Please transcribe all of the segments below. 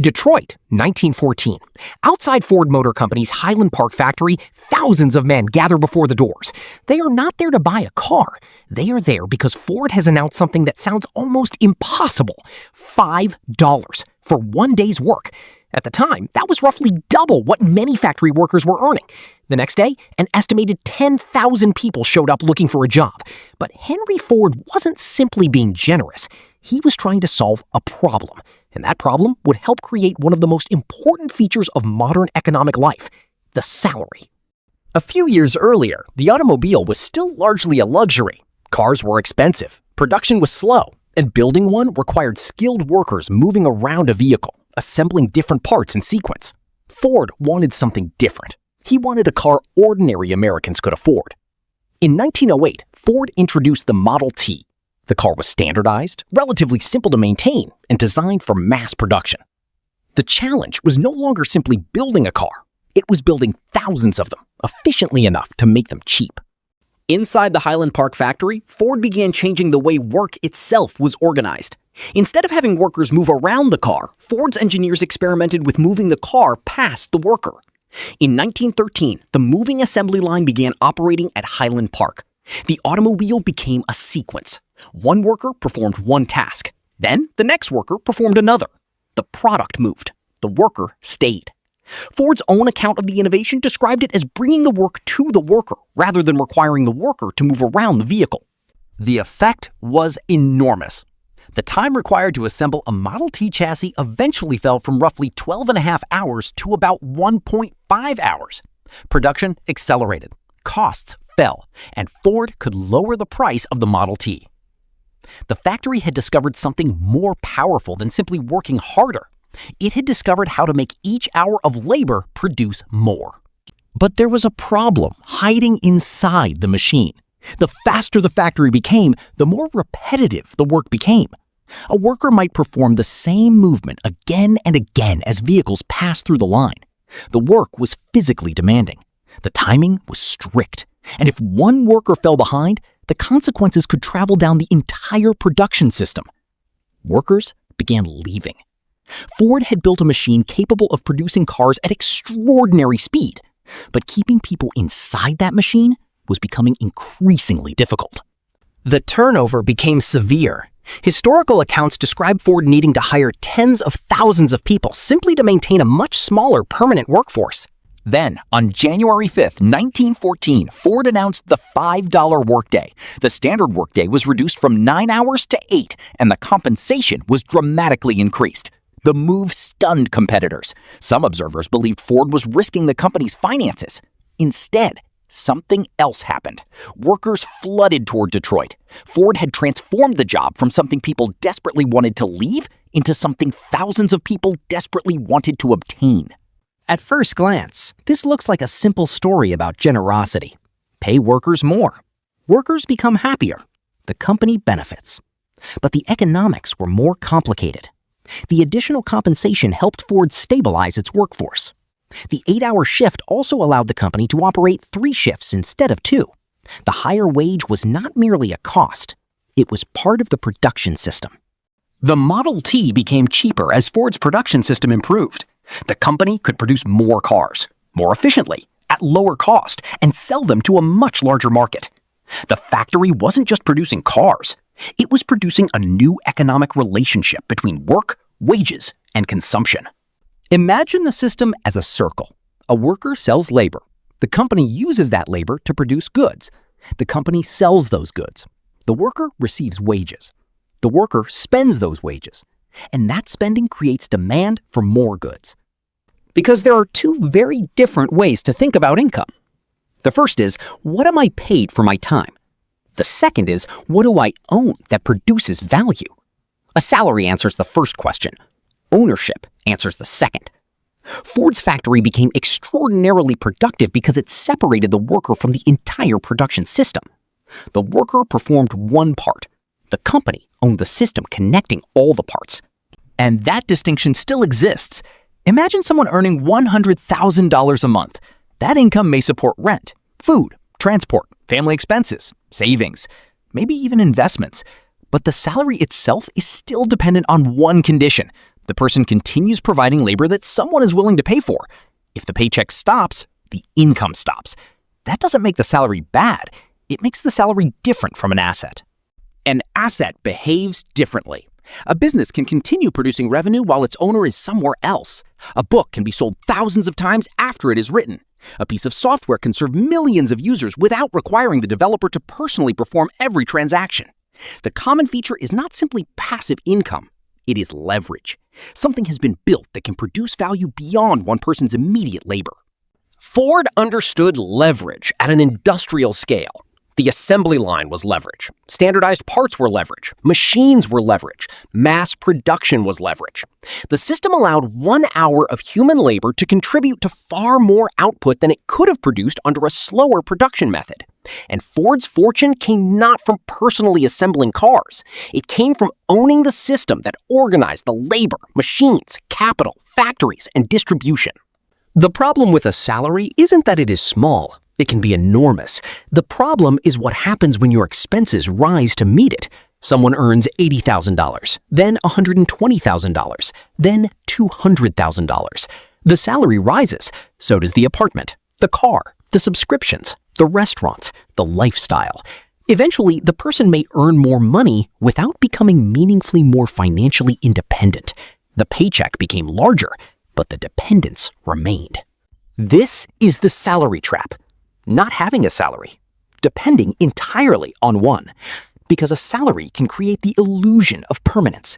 Detroit, 1914. Outside Ford Motor Company's Highland Park factory, thousands of men gather before the doors. They are not there to buy a car. They are there because Ford has announced something that sounds almost impossible. $5 for one day's work. At the time, that was roughly double what many factory workers were earning. The next day, an estimated 10,000 people showed up looking for a job. But Henry Ford wasn't simply being generous. He was trying to solve a problem. And that problem would help create one of the most important features of modern economic life, the salary. A few years earlier, the automobile was still largely a luxury. Cars were expensive, production was slow, and building one required skilled workers moving around a vehicle, assembling different parts in sequence. Ford wanted something different. He wanted a car ordinary Americans could afford. In 1908, Ford introduced the Model T. The car was standardized, relatively simple to maintain, and designed for mass production. The challenge was no longer simply building a car. It was building thousands of them, efficiently enough to make them cheap. Inside the Highland Park factory, Ford began changing the way work itself was organized. Instead of having workers move around the car, Ford's engineers experimented with moving the car past the worker. In 1913, the moving assembly line began operating at Highland Park. The automobile became a sequence. One worker performed one task. Then the next worker performed another. The product moved. The worker stayed. Ford's own account of the innovation described it as bringing the work to the worker rather than requiring the worker to move around the vehicle. The effect was enormous. The time required to assemble a Model T chassis eventually fell from roughly 12.5 hours to about 1.5 hours. Production accelerated. Costs fell, and Ford could lower the price of the Model T. The factory had discovered something more powerful than simply working harder. It had discovered how to make each hour of labor produce more. But there was a problem hiding inside the machine. The faster the factory became, the more repetitive the work became. A worker might perform the same movement again and again as vehicles passed through the line. The work was physically demanding. The timing was strict. And if one worker fell behind, the consequences could travel down the entire production system. Workers began leaving. Ford had built a machine capable of producing cars at extraordinary speed, but keeping people inside that machine was becoming increasingly difficult. The turnover became severe. Historical accounts describe Ford needing to hire tens of thousands of people simply to maintain a much smaller permanent workforce. Then, on January 5, 1914, Ford announced the $5 workday. The standard workday was reduced from 9 hours to 8, and the compensation was dramatically increased. The move stunned competitors. Some observers believed Ford was risking the company's finances. Instead, something else happened. Workers flooded toward Detroit. Ford had transformed the job from something people desperately wanted to leave into something thousands of people desperately wanted to obtain. At first glance, this looks like a simple story about generosity. Pay workers more. Workers become happier. The company benefits. But the economics were more complicated. The additional compensation helped Ford stabilize its workforce. The 8-hour shift also allowed the company to operate 3 shifts instead of 2. The higher wage was not merely a cost. It was part of the production system. The Model T became cheaper as Ford's production system improved. The company could produce more cars, more efficiently, at lower cost, and sell them to a much larger market. The factory wasn't just producing cars. It was producing a new economic relationship between work, wages, and consumption. Imagine the system as a circle. A worker sells labor. The company uses that labor to produce goods. The company sells those goods. The worker receives wages. The worker spends those wages. And that spending creates demand for more goods. Because there are 2 very different ways to think about income. The first is, what am I paid for my time? The second is, what do I own that produces value? A salary answers the first question. Ownership answers the second. Ford's factory became extraordinarily productive because it separated the worker from the entire production system. The worker performed one part. The company owned the system connecting all the parts. And that distinction still exists. Imagine someone earning $100,000 a month. That income may support rent, food, transport, family expenses, savings, maybe even investments. But the salary itself is still dependent on one condition: The person continues providing labor that someone is willing to pay for. If the paycheck stops, the income stops. That doesn't make the salary bad. It makes the salary different from an asset. An asset behaves differently. A business can continue producing revenue while its owner is somewhere else. A book can be sold thousands of times after it is written. A piece of software can serve millions of users without requiring the developer to personally perform every transaction. The common feature is not simply passive income. It is leverage. Something has been built that can produce value beyond one person's immediate labor. Ford understood leverage at an industrial scale. The assembly line was leverage. Standardized parts were leverage. Machines were leverage. Mass production was leverage. The system allowed 1 hour of human labor to contribute to far more output than it could have produced under a slower production method. And Ford's fortune came not from personally assembling cars. It came from owning the system that organized the labor, machines, capital, factories, and distribution. The problem with a salary isn't that it is small. It can be enormous. The problem is what happens when your expenses rise to meet it. Someone earns $80,000, then $120,000, then $200,000. The salary rises, so does the apartment, the car, the subscriptions, the restaurants, the lifestyle. Eventually, the person may earn more money without becoming meaningfully more financially independent. The paycheck became larger, but the dependence remained. This is the salary trap. Not having a salary, depending entirely on one, because a salary can create the illusion of permanence.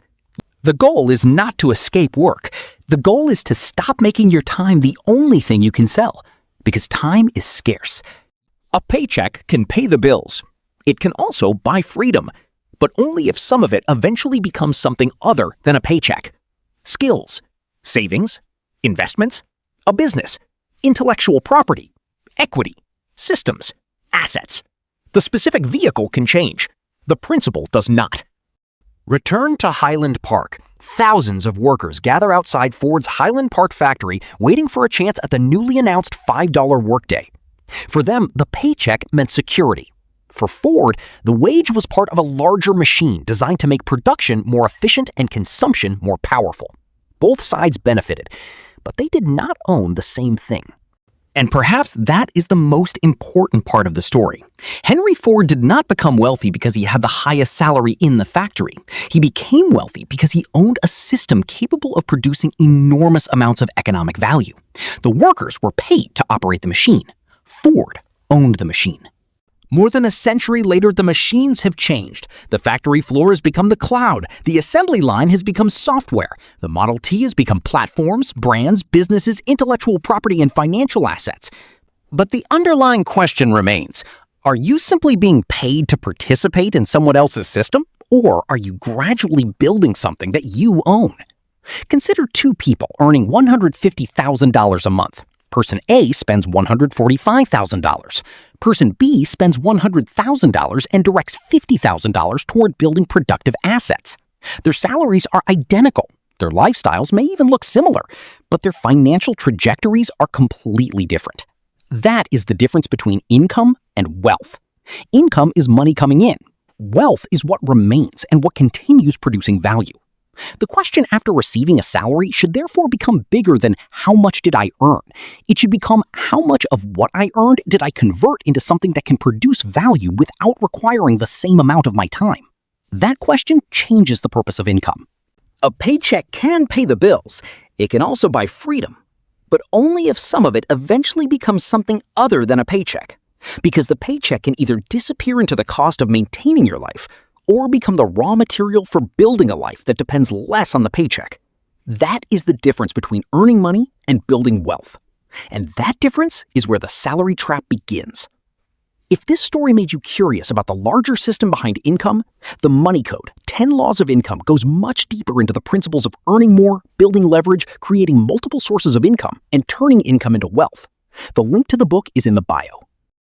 The goal is not to escape work. The goal is to stop making your time the only thing you can sell, because time is scarce. A paycheck can pay the bills. It can also buy freedom, but only if some of it eventually becomes something other than a paycheck. Skills, savings, investments, a business, intellectual property, equity, systems, assets. The specific vehicle can change. The principle does not. Return to Highland Park. Thousands of workers gather outside Ford's Highland Park factory waiting for a chance at the newly announced $5 workday. For them, the paycheck meant security. For Ford, the wage was part of a larger machine designed to make production more efficient and consumption more powerful. Both sides benefited, but they did not own the same thing. And perhaps that is the most important part of the story. Henry Ford did not become wealthy because he had the highest salary in the factory. He became wealthy because he owned a system capable of producing enormous amounts of economic value. The workers were paid to operate the machine. Ford owned the machine. More than a century later, the machines have changed. The factory floor has become the cloud. The assembly line has become software. The Model T has become platforms, brands, businesses, intellectual property, and financial assets. But the underlying question remains, are you simply being paid to participate in someone else's system? Or are you gradually building something that you own? Consider two people earning $150,000 a month. Person A spends $145,000. Person B spends $100,000 and directs $50,000 toward building productive assets. Their salaries are identical. Their lifestyles may even look similar, but their financial trajectories are completely different. That is the difference between income and wealth. Income is money coming in. Wealth is what remains and what continues producing value. The question after receiving a salary should therefore become bigger than how much did I earn? It should become how much of what I earned did I convert into something that can produce value without requiring the same amount of my time? That question changes the purpose of income. A paycheck can pay the bills. It can also buy freedom, but only if some of it eventually becomes something other than a paycheck. Because the paycheck can either disappear into the cost of maintaining your life or become the raw material for building a life that depends less on the paycheck. That is the difference between earning money and building wealth. And that difference is where the salary trap begins. If this story made you curious about the larger system behind income, the Money Code, 10 Laws of Income goes much deeper into the principles of earning more, building leverage, creating multiple sources of income, and turning income into wealth. The link to the book is in the bio.